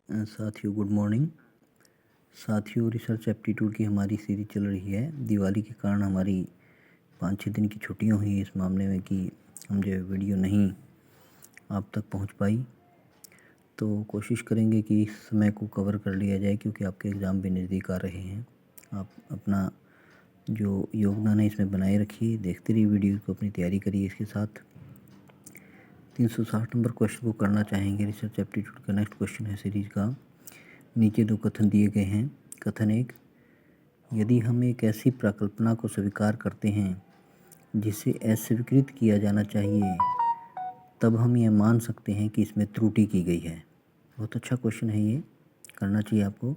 साथियों good morning. साथियों research aptitude की हमारी सीरीज चल रही है। दिवाली के कारण हमारी 5-6 दिन की छुट्टियां हुई इस मामले में कि हम जो वीडियो नहीं आप तक पहुंच पाई, तो कोशिश करेंगे कि इस समय को कवर कर लिया जाए क्योंकि आपके एग्ज़ाम भी नज़दीक आ रहे हैं। आप अपना जो योगदान है इसमें बनाए रखिए, देखते रहिए वीडियो को, अपनी तैयारी करिए। इसके साथ 360 नंबर क्वेश्चन को करना चाहेंगे। रिसर्च एप्टीट्यूड का नेक्स्ट क्वेश्चन है सीरीज का। नीचे 2 कथन दिए गए हैं। कथन 1, यदि हम एक ऐसी परिकल्पना को स्वीकार करते हैं जिसे अस्वीकृत किया जाना चाहिए, तब हम यह मान सकते हैं कि इसमें त्रुटि की गई है। बहुत अच्छा क्वेश्चन है, ये करना चाहिए आपको।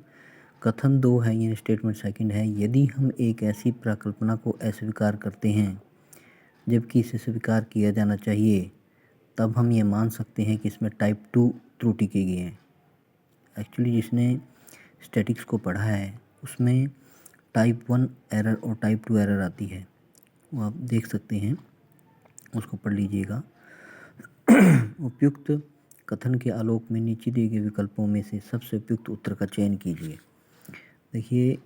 कथन 2 है, ये स्टेटमेंट सेकंड है, यदि हम एक ऐसी परिकल्पना को अस्वीकार करते हैं जबकि इसे स्वीकार किया जाना चाहिए, तब हम ये मान सकते हैं कि इसमें टाइप 2 त्रुटि की गई है। एक्चुअली जिसने स्टैटिक्स को पढ़ा है उसमें टाइप 1 एरर और टाइप 2 एरर आती है, वो आप देख सकते हैं, उसको पढ़ लीजिएगा। उपयुक्त कथन के आलोक में नीचे दिए गए विकल्पों में से सबसे उपयुक्त उत्तर का चयन कीजिए। देखिए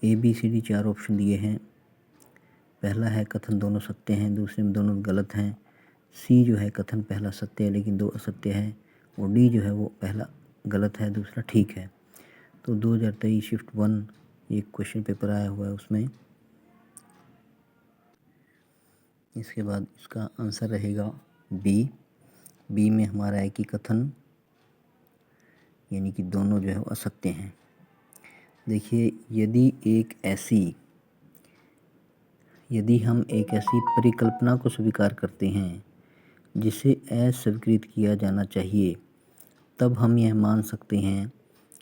ABCD 4 ऑप्शन दिए हैं। पहला है कथन दोनों सत्य हैं, दूसरे में दोनों गलत हैं। C जो है कथन पहला सत्य है लेकिन 2 असत्य है, और D जो है वो पहला गलत है, दूसरा ठीक है। तो 2023 शिफ्ट 1 एक क्वेश्चन पेपर आया हुआ है उसमें। इसके बाद इसका आंसर रहेगा बी में हमारा है कि कथन यानी कि दोनों जो है वो असत्य हैं। देखिए यदि हम एक ऐसी परिकल्पना को स्वीकार करते हैं जिसे अस्वीकृत किया जाना चाहिए, तब हम यह मान सकते हैं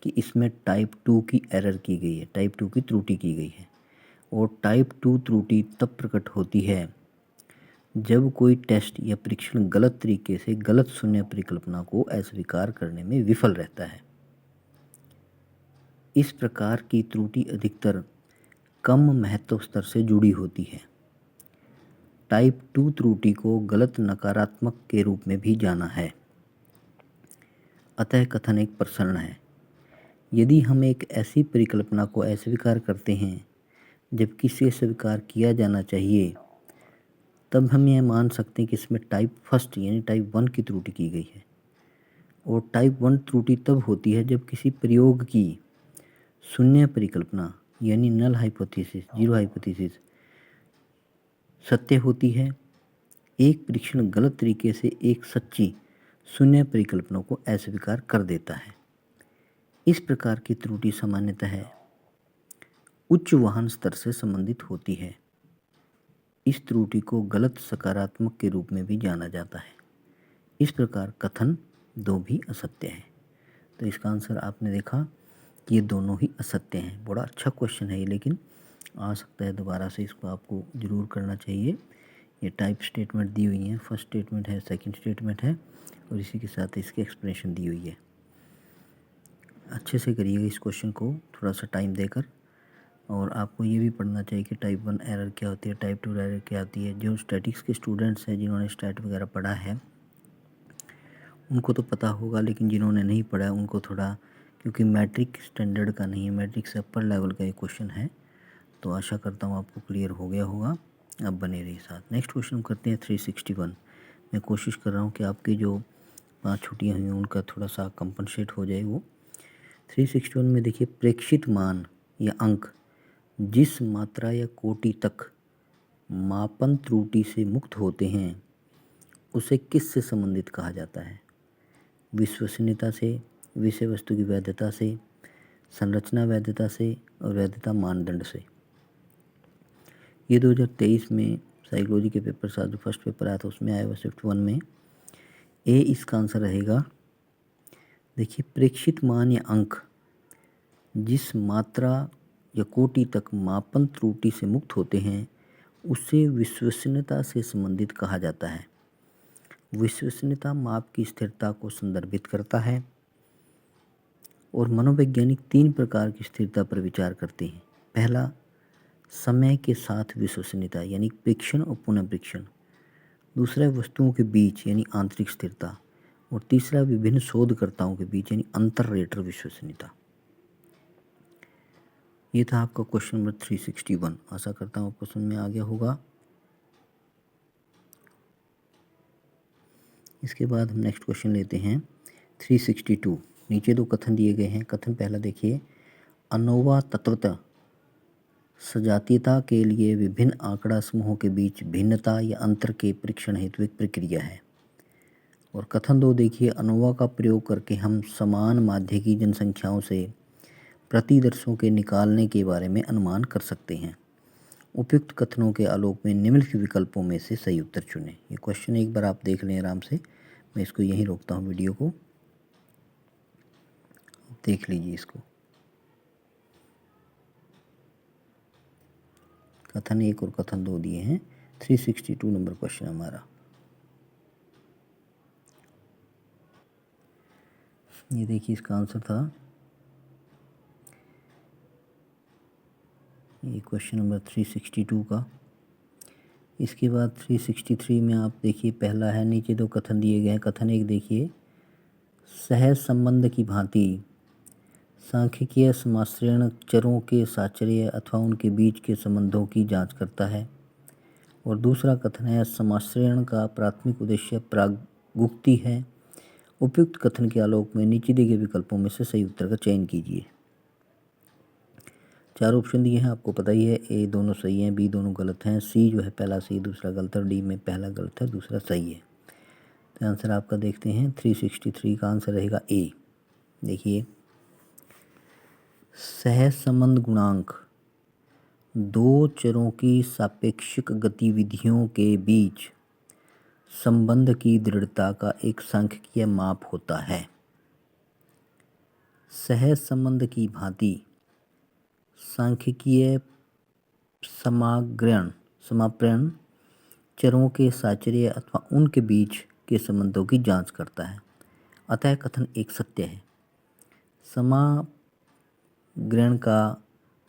कि इसमें टाइप 2 की एरर की गई है, टाइप 2 की त्रुटि की गई है। और टाइप 2 त्रुटि तब प्रकट होती है जब कोई टेस्ट या परीक्षण गलत तरीके से गलत शून्य परिकल्पना को अस्वीकार करने में विफल रहता है। इस प्रकार की त्रुटि अधिकतर कम महत्व स्तर से जुड़ी होती है। टाइप 2 त्रुटि को गलत नकारात्मक के रूप में भी जाना है। अतः कथन एक प्रसरण है। यदि हम एक ऐसी परिकल्पना को अस्वीकार करते हैं जबकि इसे स्वीकार किया जाना चाहिए, तब हम यह मान सकते हैं कि इसमें टाइप 1 यानी टाइप 1 की त्रुटि की गई है। और टाइप 1 त्रुटि तब होती है जब किसी प्रयोग की शून्य परिकल्पना यानी नल हाइपोथेसिस, जीरो हाइपोथेसिस सत्य होती है। एक परीक्षण गलत तरीके से एक सच्ची शून्य परिकल्पना को अस्वीकार कर देता है। इस प्रकार की त्रुटि सामान्यतः उच्च वाहन स्तर से संबंधित होती है। इस त्रुटि को गलत सकारात्मक के रूप में भी जाना जाता है। इस प्रकार कथन 2 भी असत्य है। तो इसका आंसर आपने देखा कि ये दोनों ही असत्य हैं। बड़ा अच्छा क्वेश्चन है ये, लेकिन आ सकता है दोबारा से, इसको आपको ज़रूर करना चाहिए। ये टाइप स्टेटमेंट दी हुई हैं, फर्स्ट स्टेटमेंट है, सेकंड स्टेटमेंट है, और इसी के साथ इसकी एक्सप्लेनेशन दी हुई है। अच्छे से करिएगा इस क्वेश्चन को थोड़ा सा टाइम देकर। और आपको ये भी पढ़ना चाहिए कि टाइप 1 एरर क्या होती है, टाइप 2 एरर क्या आती है। जो स्टैटिक्स के स्टूडेंट्स हैं, जिन्होंने स्टैट वगैरह पढ़ा है, उनको तो पता होगा, लेकिन जिन्होंने नहीं पढ़ा है उनको थोड़ा, क्योंकि मैट्रिक स्टैंडर्ड का नहीं है, मैट्रिक से अपर लेवल का ये क्वेश्चन है, तो आशा करता हूँ आपको क्लियर हो गया होगा। अब बने रहिए साथ। नेक्स्ट क्वेश्चन हम करते हैं 361। मैं कोशिश कर रहा हूँ कि आपकी जो 5 छुट्टियाँ हुई हैं उनका थोड़ा सा कंपनसेट हो जाए वो। 361 में देखिए, प्रेक्षित मान या अंक जिस मात्रा या कोटि तक मापन त्रुटि से मुक्त होते हैं उसे किस से संबंधित कहा जाता है? विश्वसनीयता से, विषय वस्तु की वैधता से, संरचना वैधता से, और वैधता मानदंड से। ये 2023 में साइकोलॉजी के पेपर साथ जो फर्स्ट पेपर आया था उसमें आया हुआ शिफ्ट 1 में। ए इसका आंसर रहेगा। देखिए, प्रेक्षित मान या अंक जिस मात्रा या कोटि तक मापन त्रुटि से मुक्त होते हैं उसे विश्वसनीयता से संबंधित कहा जाता है। विश्वसनीयता माप की स्थिरता को संदर्भित करता है। और मनोवैज्ञानिक 3 प्रकार की स्थिरता पर विचार करते हैं। पहला, समय के साथ विश्वसनीयता यानी परीक्षण और पुनः परीक्षण। दूसरा, वस्तुओं के बीच यानी आंतरिक स्थिरता। और तीसरा विभिन्न शोधकर्ताओं के बीच यानी अंतर-रेटर विश्वसनीयता। ये था आपका क्वेश्चन नंबर 361। आशा करता हूँ आपको समझ में आ गया होगा। इसके बाद हम नेक्स्ट क्वेश्चन लेते हैं 362। नीचे दो कथन दिए गए हैं। कथन पहला देखिए, अनोवा तत्वतः सजातीयता के लिए विभिन्न आंकड़ा समूहों के बीच भिन्नता या अंतर के परीक्षण हेतु एक प्रक्रिया है। और कथन दो देखिए, अनोवा का प्रयोग करके हम समान माध्य की जनसंख्याओं से प्रतिदर्शों के निकालने के बारे में अनुमान कर सकते हैं। उपयुक्त कथनों के आलोक में निम्नलिखित विकल्पों में से सही उत्तर चुनें। ये क्वेश्चन एक बार आप देख लें आराम से। मैं इसको यहीं रोकता हूँ, वीडियो को देख लीजिए इसको। कथन एक और कथन दो दिए हैं। 362 नंबर क्वेश्चन हमारा। ये देखिए इसका आंसर था, ये क्वेश्चन नंबर 362 का। इसके बाद 363 में आप देखिए, पहला है, नीचे दो कथन दिए गए हैं। कथन एक देखिए, सहज संबंध की भांति सांख्यिकीय समाश्रयण चरों के साचर्य अथवा उनके बीच के संबंधों की जांच करता है। और दूसरा कथन है, समाश्रयण का प्राथमिक उद्देश्य प्रागुक्ति है। उपयुक्त कथन के आलोक में नीचे दिए गए विकल्पों में से सही उत्तर का चयन कीजिए। चार ऑप्शन दिए हैं, आपको पता ही है। ए दोनों सही हैं, बी दोनों गलत हैं, सी जो है पहला सही दूसरा गलत है, और डी में पहला गलत है दूसरा सही है। तो आंसर आपका देखते हैं 363 का आंसर रहेगा ए। देखिए, सहज संबंध गुणांक दो चरों की सापेक्षिक गतिविधियों के बीच संबंध की दृढ़ता का एक सांख्यिकीय माप होता है। सहज संबंध की भांति सांख्यिकीय समाप्रण चरों के साचर्य अथवा उनके बीच के संबंधों की जांच करता है। अतः कथन एक सत्य है। समाग्रहण का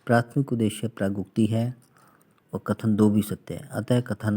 प्राथमिक उद्देश्य प्रागुक्ति है। और कथन दो भी सत्य है। अतः कथन